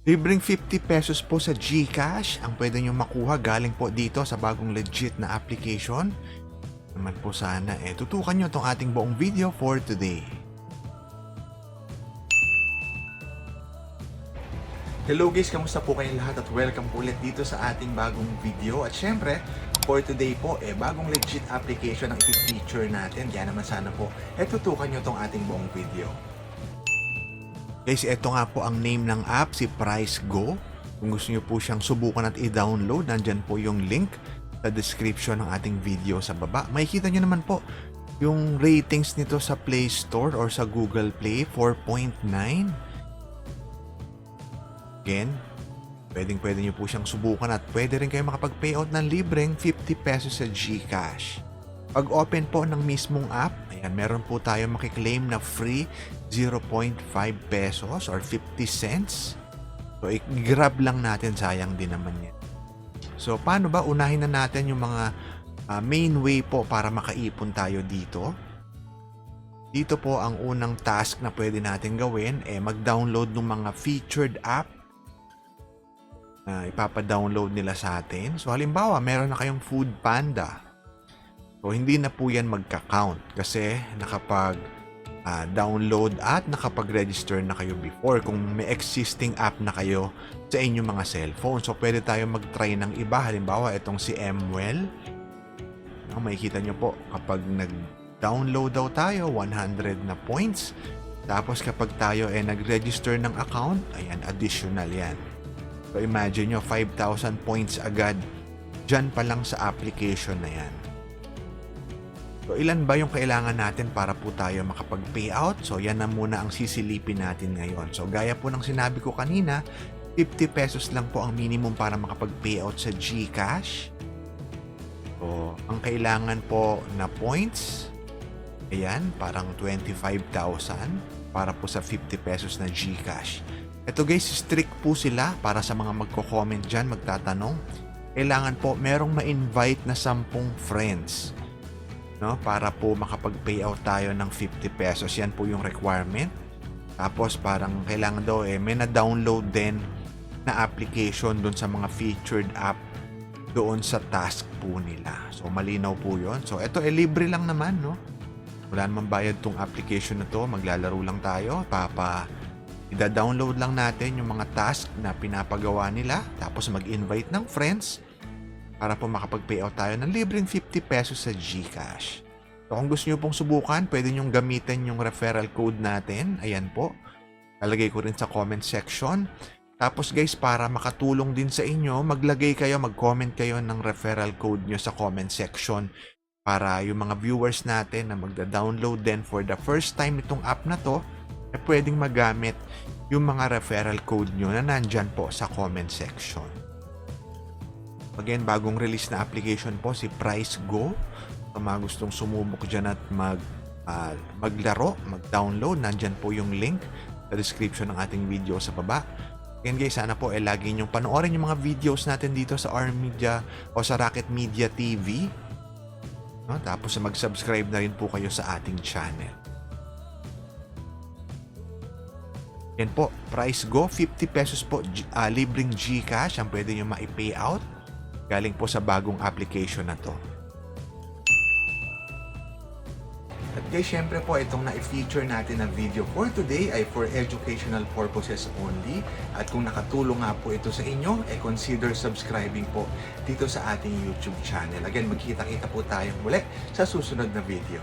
Libreng 50 pesos po sa GCash ang pwede nyo makuha galing po dito sa bagong legit na application. Naman po sana tutukan nyo itong ating buong video for today. Hello guys, kamusta po kayong lahat at welcome po ulit dito sa ating bagong video. At syempre, for today po, bagong legit application ang i-feature natin. Kaya naman sana po, tutukan nyo itong ating buong video. Guys, ito nga po ang name ng app, si PriceGo. Kung gusto nyo po siyang subukan at i-download, nandyan po yung link sa description ng ating video sa baba. Makikita nyo naman po yung ratings nito sa Play Store or sa Google Play, 4.9. Again, pwede nyo po siyang subukan at pwede rin kayo makapag-payout ng libreng 50 pesos sa GCash. Pag open po ng mismong app, ayan, meron po tayo makiklaim na free 0.5 pesos or 50 cents. So, i-grab lang natin, sayang din naman yan. So, paano ba? Unahin na natin yung mga main way po para makaipon tayo dito. Dito po ang unang task na pwede natin gawin, mag-download ng mga featured app na ipapa-download nila sa atin. So, halimbawa, meron na kayong Food Panda. So, hindi na po yan magka-count kasi nakapag-download at nakapag-register na kayo before kung may existing app na kayo sa inyong mga cellphone. So, pwede tayo mag-try ng iba. Halimbawa, itong si MWell. Makikita nyo po, kapag nag-download daw tayo, 100 na points. Tapos, kapag tayo nag-register ng account, ayan, additional yan. So, imagine nyo, 5,000 points agad dyan pa lang sa application na yan. So, ilan ba yung kailangan natin para po tayo makapag-payout? So, yan na muna ang sisilipin natin ngayon. So, gaya po ng sinabi ko kanina, 50 pesos lang po ang minimum para makapag-payout sa GCash. So, ang kailangan po na points, ayan, parang 25,000 para po sa 50 pesos na GCash. Ito guys, strict po sila para sa mga magko-comment dyan, magtatanong. Kailangan po merong ma-invite na 10 friends, no? Para po makapag-payout tayo ng 50 pesos. Yan po yung requirement. Tapos parang kailangan daw may na-download din na application doon sa mga featured app doon sa task po nila. So malinaw po yun. So ito libre lang naman, no? Wala namang bayad tong application na to. Maglalaro lang tayo. Ida-download lang natin yung mga task na pinapagawa nila. Tapos mag-invite ng friends para po makapag-payout tayo ng libreng 50 pesos sa GCash. So kung gusto nyo pong subukan, pwede nyo gamitin yung referral code natin. Ayan po. Lalagay ko rin sa comment section. Tapos guys, para makatulong din sa inyo, mag-comment kayo ng referral code nyo sa comment section para yung mga viewers natin na magda-download din for the first time itong app na to, pwedeng magamit yung mga referral code nyo na nandyan po sa comment section. Again, bagong release na application po, si PriceGo. Kung mga gustong sumubok dyan at maglaro, mag-download, nandyan po yung link sa description ng ating video sa baba. Again guys, sana po lagi nyong panoorin yung mga videos natin dito sa R Media o sa Rocket Media TV. No? Tapos mag-subscribe na rin po kayo sa ating channel. Yan po, PriceGo, 50 pesos po, libreng GCash ang pwede nyo ma-payout galing po sa bagong application na to. At guys, syempre po, itong na-feature natin na video for today ay for educational purposes only. At kung nakatulong nga po ito sa inyo, consider subscribing po dito sa ating YouTube channel. Again, magkita-kita po tayo muli sa susunod na video.